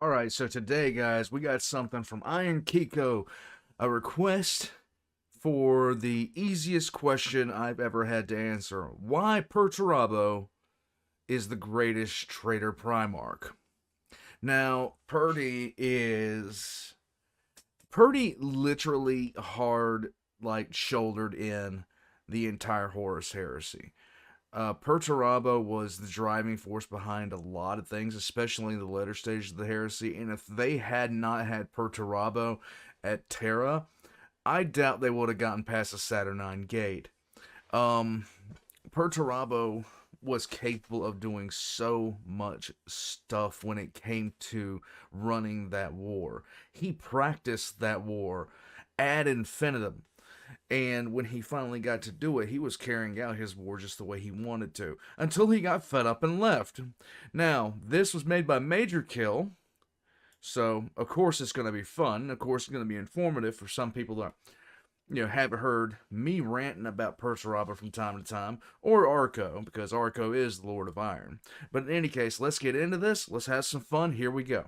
Alright, so today, guys, we got something from Iron Kiko. A request for the easiest question I've ever had to answer. Why Perturabo is the greatest Traitor Primarch? Now, Purdy literally hard, shouldered in the entire Horus Heresy. Perturabo was the driving force behind a lot of things, especially in the later stages of the heresy. And if they had not had Perturabo at Terra, I doubt they would have gotten past the Saturnine Gate. Perturabo was capable of doing so much stuff when it came to running that war. He practiced that war ad infinitum. And when he finally got to do it, he was carrying out his war just the way he wanted to, until he got fed up and left. Now, this was made by Majorkill, so of course it's going to be fun. Of course it's going to be informative for some people that, haven't heard me ranting about Perturabo from time to time, or Arco, because Arco is the Lord of Iron. But in any case, let's get into this. Let's have some fun. Here we go.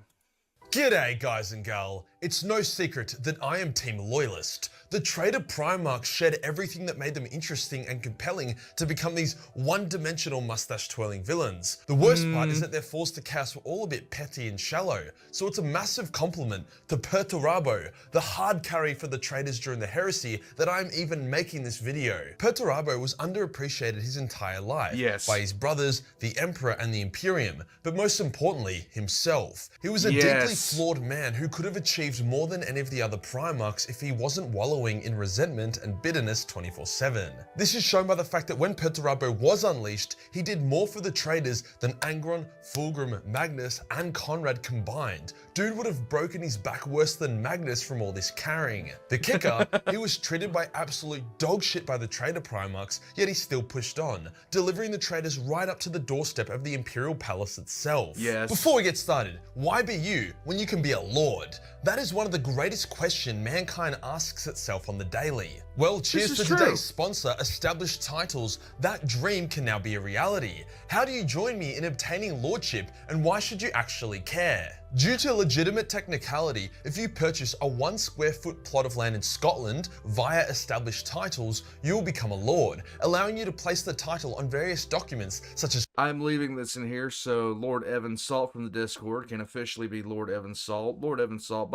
G'day guys and gal, it's no secret that I am Team Loyalist. The Traitor Primarch shed everything that made them interesting and compelling to become these one-dimensional mustache-twirling villains. The worst part is that their falls to chaos were all a bit petty and shallow, so it's a massive compliment to Perturabo, the hard carry for the traitors during the heresy, that I'm even making this video. Perturabo was underappreciated his entire life by his brothers, the Emperor and the Imperium, but most importantly, himself. He was a deeply flawed man who could have achieved more than any of the other Primarchs if he wasn't wallowing in resentment and bitterness 24/7. This is shown by the fact that when Perturabo was unleashed, he did more for the traitors than Angron, Fulgrim, Magnus and Conrad combined. Dude would have broken his back worse than Magnus from all this carrying. The kicker, he was treated by absolute dog shit by the Traitor Primarchs, yet he still pushed on, delivering the traitors right up to the doorstep of the Imperial Palace itself. Before we get started, why be you when you can be a lord? That is one of the greatest questions mankind asks itself on the daily. Well, cheers to today's sponsor, Established Titles. That dream can now be a reality. How do you join me in obtaining lordship, and why should you actually care? Due to legitimate technicality, if you purchase a 1 square foot plot of land in Scotland via Established Titles, you will become a lord, allowing you to place the title on various documents such as... I'm leaving this in here so Lord Evan Salt from the Discord can officially be Lord Evan Salt. Lord Evan Salt,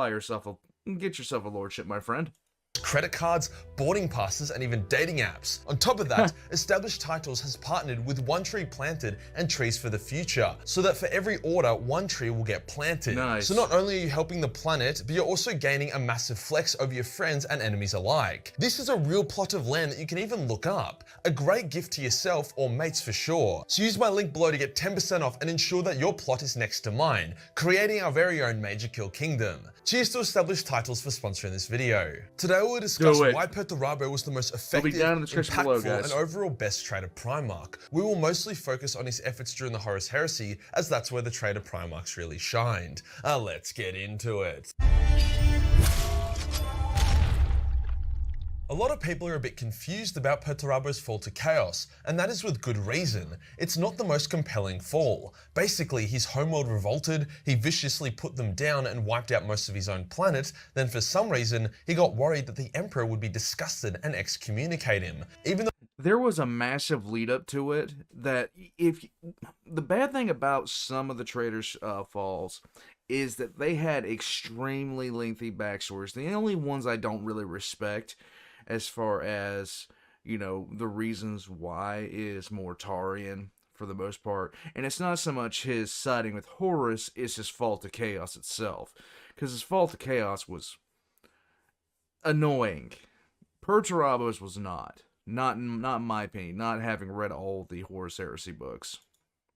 get yourself a lordship, my friend. Credit cards, boarding passes, and even dating apps. On top of that, Established Titles has partnered with One Tree Planted and Trees for the Future, so that for every order, one tree will get planted. So not only are you helping the planet, but you're also gaining a massive flex over your friends and enemies alike. This is a real plot of land that you can even look up. A great gift to yourself or mates for sure. So use my link below to get 10% off and ensure that your plot is next to mine, creating our very own Majorkill kingdom. Cheers to Established Titles for sponsoring this video. Today we'll discuss why Perturabo was the most effective, impactful, and overall best Traitor Primarch. We will mostly focus on his efforts during the Horus Heresy, as that's where the Traitor Primarchs really shined. Let's get into it. A lot of people are a bit confused about Perturabo's fall to chaos, and that is with good reason. It's not the most compelling fall. Basically, his homeworld revolted, he viciously put them down and wiped out most of his own planet, then for some reason, he got worried that the Emperor would be disgusted and excommunicate him. Even though there was a massive lead up to it that the bad thing about some of the traitors' falls is that they had extremely lengthy backstories. The only ones I don't really respect as far as, the reasons why is Mortarion for the most part. And it's not so much his siding with Horus, it's his fall to chaos itself. Because his fall to chaos was annoying. Perturabo's was not. Not in my opinion, not having read all the Horus Heresy books.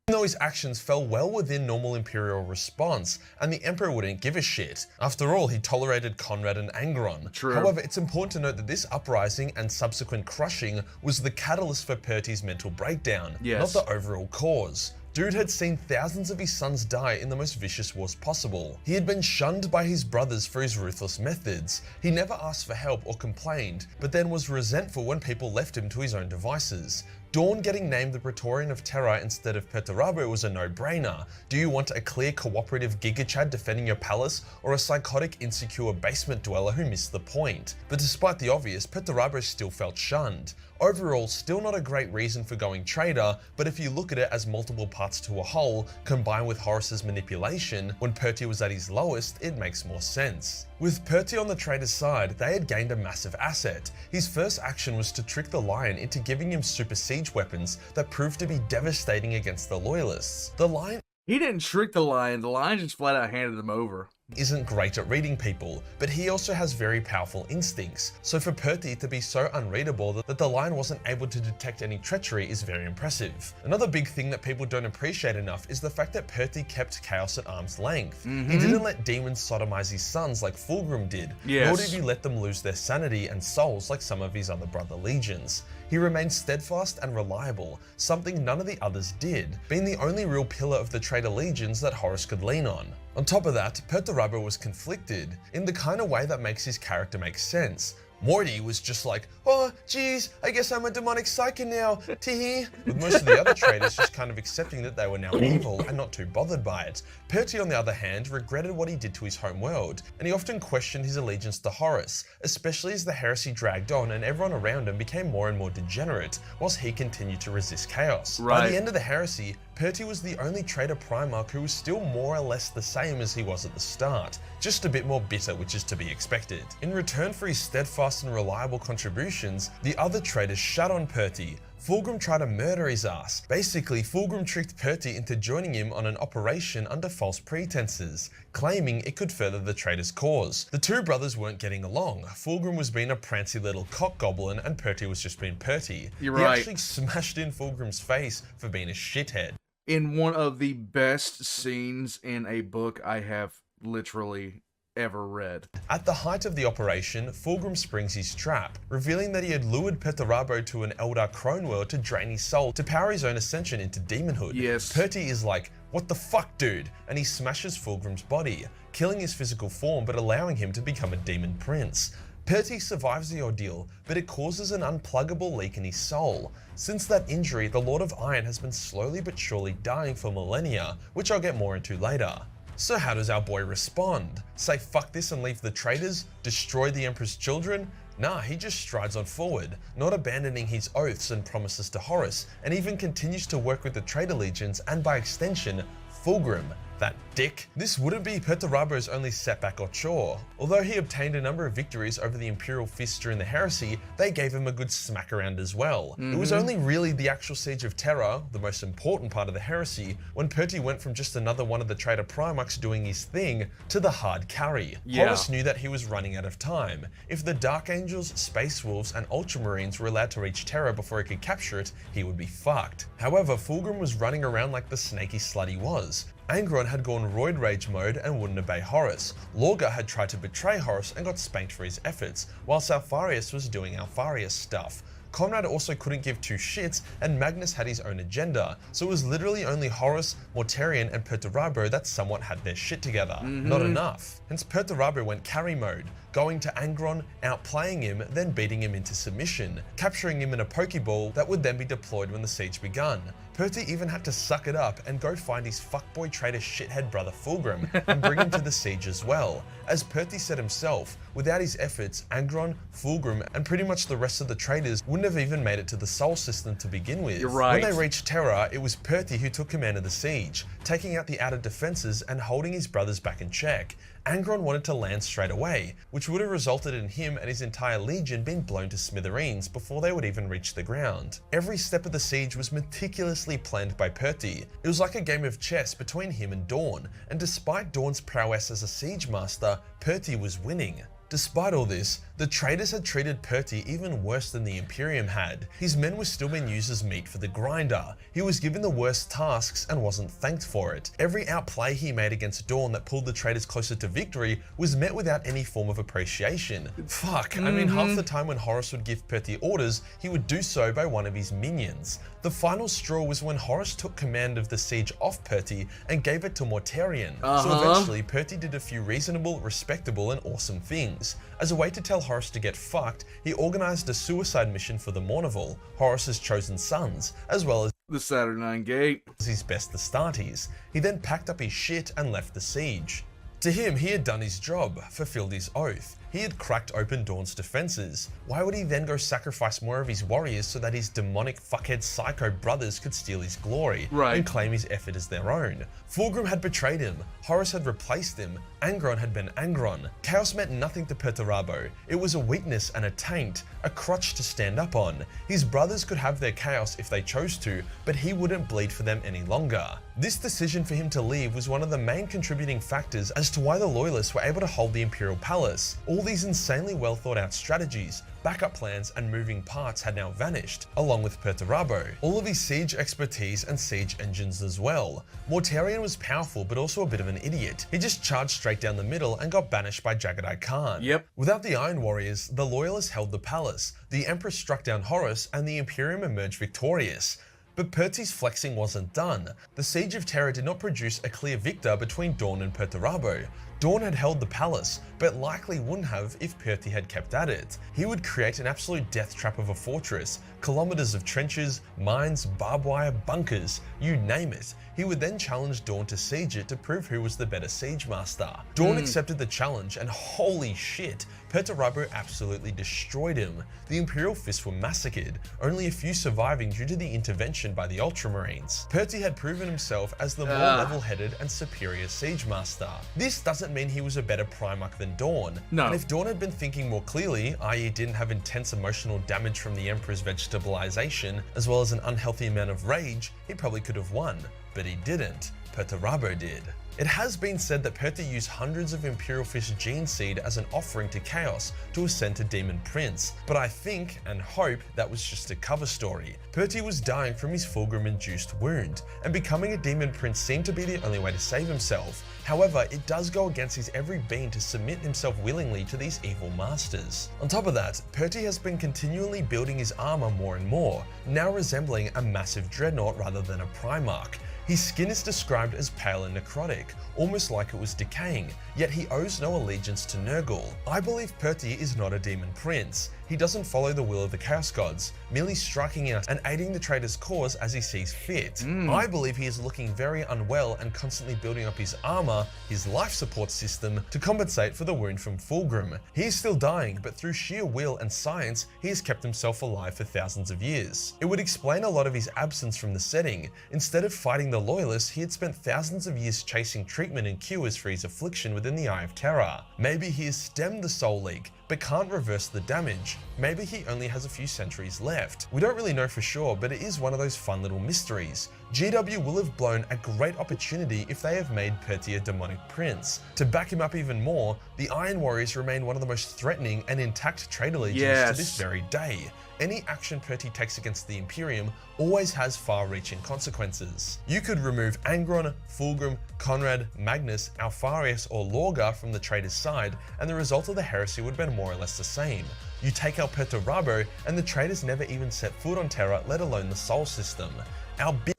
Even though his actions fell well within normal Imperial response, and the Emperor wouldn't give a shit. After all, he tolerated Conrad and Angron. However, it's important to note that this uprising and subsequent crushing was the catalyst for Perty's mental breakdown, not the overall cause. Dude had seen thousands of his sons die in the most vicious wars possible. He had been shunned by his brothers for his ruthless methods. He never asked for help or complained, but then was resentful when people left him to his own devices. Dawn getting named the Praetorian of Terra instead of Perturabo was a no-brainer. Do you want a clear cooperative Giga-Chad defending your palace, or a psychotic insecure basement dweller who missed the point? But despite the obvious, Perturabo still felt shunned. Overall, still not a great reason for going Traitor, but if you look at it as multiple parts to a whole, combined with Horus's manipulation, when Perty was at his lowest, it makes more sense. With Perty on the Traitor's side, they had gained a massive asset. His first action was to trick the Lion into giving him super siege weapons that proved to be devastating against the Loyalists. The Lion He didn't trick the Lion just flat out handed him over. Isn't great at reading people, but he also has very powerful instincts, so for Perty to be so unreadable that the Lion wasn't able to detect any treachery is very impressive. Another big thing that people don't appreciate enough is the fact that Perty kept chaos at arm's length. He didn't let demons sodomize his sons like Fulgrim did, nor did he let them lose their sanity and souls like some of his other brother legions. He remained steadfast and reliable, something none of the others did, being the only real pillar of the traitor legions that Horus could lean on. On top of that, Perturabo was conflicted, in the kind of way that makes his character make sense. Morty was just like, oh geez, I guess I'm a demonic psyker now, teehee. With most of the other traitors just kind of accepting that they were now evil and not too bothered by it. Perty on the other hand regretted what he did to his home world, and he often questioned his allegiance to Horus, especially as the heresy dragged on and everyone around him became more and more degenerate, whilst he continued to resist chaos. By the end of the heresy, Perty was the only traitor Primarch who was still more or less the same as he was at the start, just a bit more bitter, which is to be expected. In return for his steadfast and reliable contributions, the other traitors shut on Perty. Fulgrim tried to murder his ass. Basically, Fulgrim tricked Perty into joining him on an operation under false pretenses, claiming it could further the traitor's cause. The two brothers weren't getting along. Fulgrim was being a prancy little cock goblin and Perty was just being Perty. He actually smashed in Fulgrim's face for being a shithead. In one of the best scenes in a book I have literally ever read. At the height of the operation, Fulgrim springs his trap, revealing that he had lured Perturabo to an Eldar Crone world to drain his soul to power his own ascension into demonhood. Perty is like, what the fuck dude? And he smashes Fulgrim's body, killing his physical form but allowing him to become a demon prince. Perty survives the ordeal, but it causes an unpluggable leak in his soul. Since that injury, the Lord of Iron has been slowly but surely dying for millennia, which I'll get more into later. So how does our boy respond? Say fuck this and leave the traitors? Destroy the Emperor's children? Nah, he just strides on forward, not abandoning his oaths and promises to Horus, and even continues to work with the traitor legions and by extension, Fulgrim. That dick. This wouldn't be Perturabo's only setback or chore. Although he obtained a number of victories over the Imperial Fists during the heresy, they gave him a good smack around as well. It was only really the actual Siege of Terra, the most important part of the heresy, when Perty went from just another one of the traitor Primarchs doing his thing to the hard carry. Horus knew that he was running out of time. If the Dark Angels, Space Wolves, and Ultramarines were allowed to reach Terra before he could capture it, he would be fucked. However, Fulgrim was running around like the snaky slut he was. Angron had gone roid rage mode and wouldn't obey Horus. Lorga had tried to betray Horus and got spanked for his efforts, whilst Alfarius was doing Alfarius stuff. Conrad also couldn't give two shits, and Magnus had his own agenda, so it was literally only Horus, Mortarion, and Perturabo that somewhat had their shit together. Not enough. Hence Perturabo went carry mode, going to Angron, outplaying him, then beating him into submission, capturing him in a Pokeball that would then be deployed when the siege begun. Perty even had to suck it up and go find his fuckboy traitor shithead brother Fulgrim and bring him to the siege as well. As Perty said himself, without his efforts, Angron, Fulgrim, and pretty much the rest of the traitors wouldn't have even made it to the Sol system to begin with. When they reached Terra, it was Perty who took command of the siege, taking out the outer defenses and holding his brothers back in check. Angron wanted to land straight away, which would have resulted in him and his entire legion being blown to smithereens before they would even reach the ground. Every step of the siege was meticulously planned by Perty. It was like a game of chess between him and Dawn, and despite Dawn's prowess as a siege master, Perty was winning. Despite all this, the traitors had treated Perty even worse than the Imperium had. His men were still being used as meat for the grinder. He was given the worst tasks and wasn't thanked for it. Every outplay he made against Dawn that pulled the traitors closer to victory was met without any form of appreciation. Fuck, I mean half the time when Horus would give Perty orders, he would do so by one of his minions. The final straw was when Horus took command of the siege off Perty and gave it to Mortarion. So eventually, Perty did a few reasonable, respectable, and awesome things. years. As a way to tell Horus to get fucked, he organized a suicide mission for the Mournival, Horus's chosen sons, as well as The Saturnine Gate. his best Astartes. He then packed up his shit and left the siege. To him, he had done his job, fulfilled his oath. He had cracked open Dawn's defenses. Why would he then go sacrifice more of his warriors so that his demonic fuckhead psycho brothers could steal his glory and claim his effort as their own? Fulgrim had betrayed him, Horus had replaced him, Angron had been Angron. Chaos meant nothing to Perturabo. It was a weakness and a taint, a crutch to stand up on. His brothers could have their chaos if they chose to, but he wouldn't bleed for them any longer. This decision for him to leave was one of the main contributing factors as to why the Loyalists were able to hold the Imperial Palace. All these insanely well thought out strategies, backup plans and moving parts had now vanished, along with Perturabo. All of his siege expertise and siege engines as well. Mortarion was powerful but also a bit of an idiot. He just charged straight down the middle and got banished by Jagadai Khan. Yep. Without the Iron Warriors, the Loyalists held the palace, the Empress struck down Horus and the Imperium emerged victorious. But Pert's flexing wasn't done. The Siege of Terra did not produce a clear victor between Dawn and Perturabo. Dawn had held the palace, but likely wouldn't have if Perty had kept at it. He would create an absolute death trap of a fortress, kilometers of trenches, mines, barbed wire, bunkers, you name it. He would then challenge Dawn to siege it to prove who was the better siege master. Dawn accepted the challenge and holy shit, Perturabo absolutely destroyed him. The Imperial Fists were massacred, only a few surviving due to the intervention by the Ultramarines. Perty had proven himself as the more level-headed and superior siege master. This doesn't mean he was a better Primarch than Dawn. No. And if Dawn had been thinking more clearly, i.e. didn't have intense emotional damage from the Emperor's vegetabilization, as well as an unhealthy amount of rage, he probably could have won. But he didn't. Perturabo did. It has been said that Perty used hundreds of Imperial Fist gene seed as an offering to Chaos to ascend to Demon Prince, but I think and hope that was just a cover story. Perty was dying from his Fulgrim-induced wound, and becoming a Demon Prince seemed to be the only way to save himself. However, it does go against his every being to submit himself willingly to these evil masters. On top of that, Perty has been continually building his armor more and more, now resembling a massive dreadnought rather than a Primarch. His skin is described as pale and necrotic, almost like it was decaying, yet he owes no allegiance to Nurgle. I believe Perty is not a demon prince. He doesn't follow the will of the Chaos Gods, merely striking out and aiding the traitor's cause as he sees fit. I believe he is looking very unwell and constantly building up his armor, his life support system, to compensate for the wound from Fulgrim. He is still dying, but through sheer will and science, he has kept himself alive for thousands of years. It would explain a lot of his absence from the setting. Instead of fighting the Loyalists, he had spent thousands of years chasing treatment and cures for his affliction within the Eye of Terror. Maybe he has stemmed the Soul Leak, but can't reverse the damage. Maybe he only has a few centuries left. We don't really know for sure, but it is one of those fun little mysteries. GW will have blown a great opportunity if they have made Perty a demonic prince. To back him up even more, the Iron Warriors remain one of the most threatening and intact trade allegiance to this very day. Any action Perty takes against the Imperium always has far-reaching consequences. You could remove Angron, Fulgrim, Conrad, Magnus, Alfarius or Lorgar from the traitor's side, and the result of the heresy would have been more or less the same. You take out Perturabo, and the traitors never even set foot on Terra, let alone the Sol system.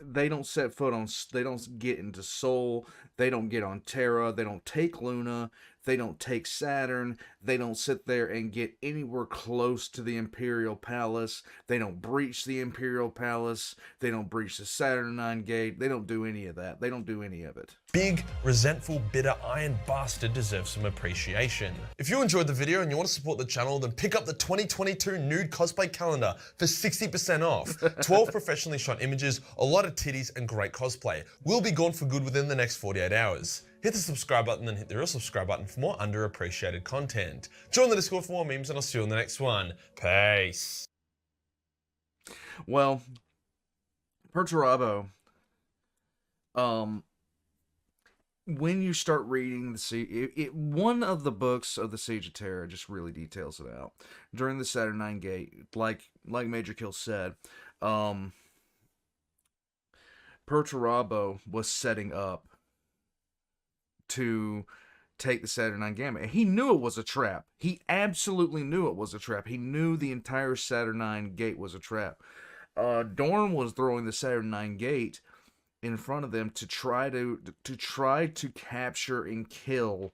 They don't set foot on, they don't get into Sol, they don't get on Terra, they don't take Luna, they don't take Saturn, they don't sit there and get anywhere close to the Imperial Palace, they don't breach the Imperial Palace, they don't breach the Saturnine Gate, they don't do any of that, they don't do any of it. Big, resentful, bitter iron bastard deserves some appreciation. If you enjoyed the video and you want to support the channel, then pick up the 2022 nude cosplay calendar for 60% off. 12 professionally shot images, a lot of titties and great cosplay. Will be gone for good within the next 48 hours. Hit the subscribe button and hit the real subscribe button for more underappreciated content. Join the Discord for more memes and I'll see you in the next one. Peace. Well, Perturabo, when you start reading the Siege, one of the books of the Siege of Terra just really details it out. During the Saturnine Gate, like Majorkill said, Perturabo was setting up to take the Saturnine Gambit. And he knew it was a trap. He absolutely knew it was a trap. He knew the entire Saturnine Gate was a trap. Dorn was throwing the Saturnine Gate in front of them to try to capture and kill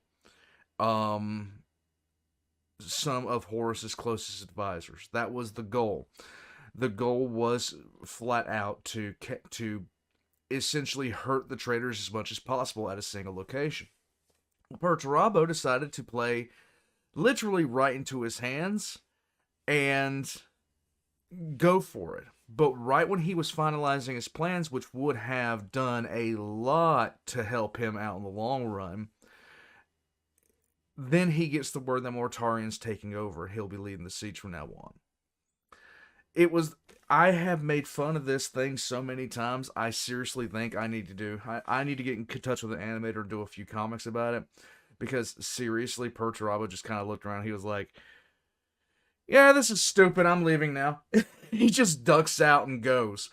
some of Horus's closest advisors. That was the goal. The goal was flat out to essentially hurt the traitors as much as possible at a single location. Perturabo decided to play literally right into his hands and go for it. But right when he was finalizing his plans, which would have done a lot to help him out in the long run, then he gets the word that Mortarian's taking over. He'll be leading the siege from now on. I have made fun of this thing so many times. I seriously think I need to get in touch with an animator and do a few comics about it. Because seriously, Perturabo just kind of looked around. He was like, yeah, this is stupid. I'm leaving now. He just ducks out and goes.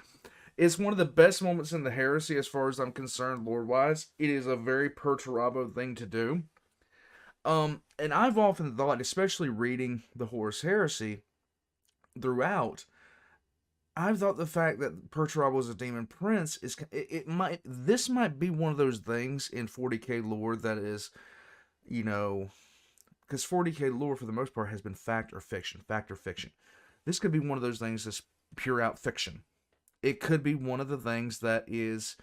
It's one of the best moments in the heresy as far as I'm concerned, lore-wise. It is a very Perturabo thing to do. And I've often thought, especially reading the Horus Heresy throughout, I've thought the fact that Perturabo is a demon prince is this might be one of those things in 40k lore that is, you know, because 40k lore for the most part has been fact or fiction. This could be one of those things that's pure out fiction. It could be one of the things that is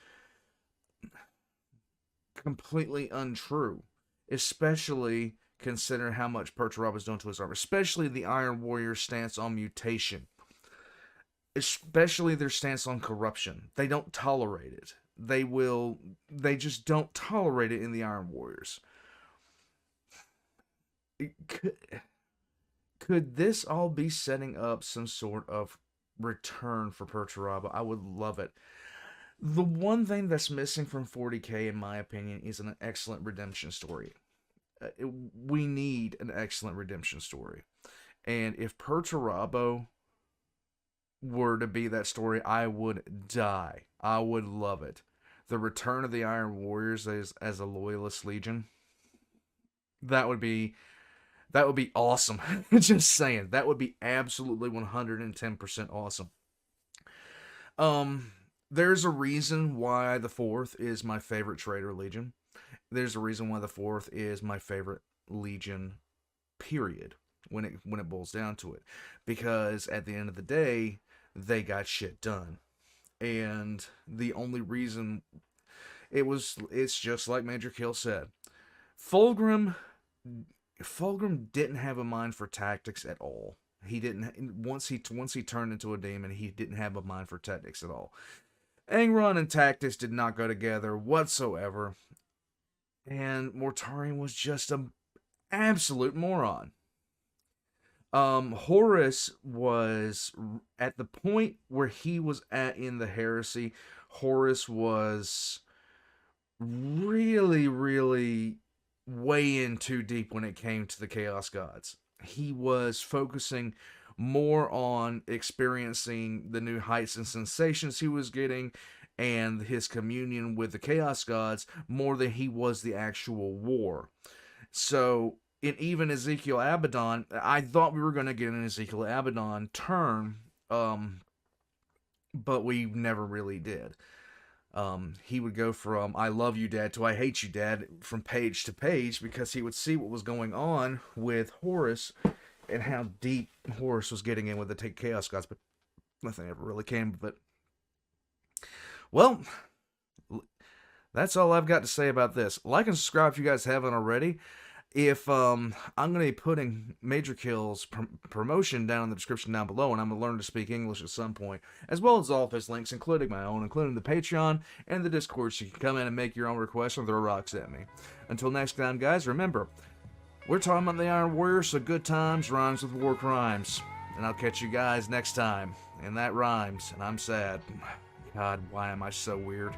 completely untrue, especially considering how much Perturabo's done to his armor, especially the Iron Warrior's stance on mutation, especially their stance on corruption. They don't tolerate it. They just don't tolerate it in the Iron Warriors. Could this all be setting up some sort of return for Perturabo? I would love it. The one thing that's missing from 40k, in my opinion, is an excellent redemption story. We need an excellent redemption story. And if Perturabo were to be that story, I would die. I would love it. The return of the Iron Warriors as a loyalist legion. That would be awesome. Just saying. That would be absolutely 110% awesome. There's a reason why the 4th is my favorite Traitor Legion. There's a reason why the 4th is my favorite Legion, period, when it boils down to it. Because at the end of the day, they got shit done. And the only reason it's just like Majorkill said. Fulgrim didn't have a mind for tactics at all. He didn't. Once he turned into a demon, he didn't have a mind for tactics at all. Angron and tactics did not go together whatsoever. And Mortarian was just an absolute moron. Horus was, at the point where he was at in the heresy, Horus was really, really way in too deep when it came to the Chaos Gods. He was focusing more on experiencing the new heights and sensations he was getting and his communion with the Chaos Gods more than he was the actual war. So, in even Ezekiel Abaddon, I thought we were going to get an Ezekiel Abaddon turn, but we never really did. He would go from I love you, Dad, to I hate you, Dad, from page to page, because he would see what was going on with Horus and how deep Horus was getting in with the Chaos Gods, but nothing ever really came of it. Well, that's all I've got to say about this. Like and subscribe if you guys haven't already. If I'm going to be putting Majorkill's promotion down in the description down below, and I'm going to learn to speak English at some point, as well as all of his links, including my own, including the Patreon and the Discord, so you can come in and make your own requests or throw rocks at me. Until next time, guys, remember, we're talking about the Iron Warrior, so good times rhymes with war crimes. And I'll catch you guys next time. And that rhymes, and I'm sad. God, why am I so weird?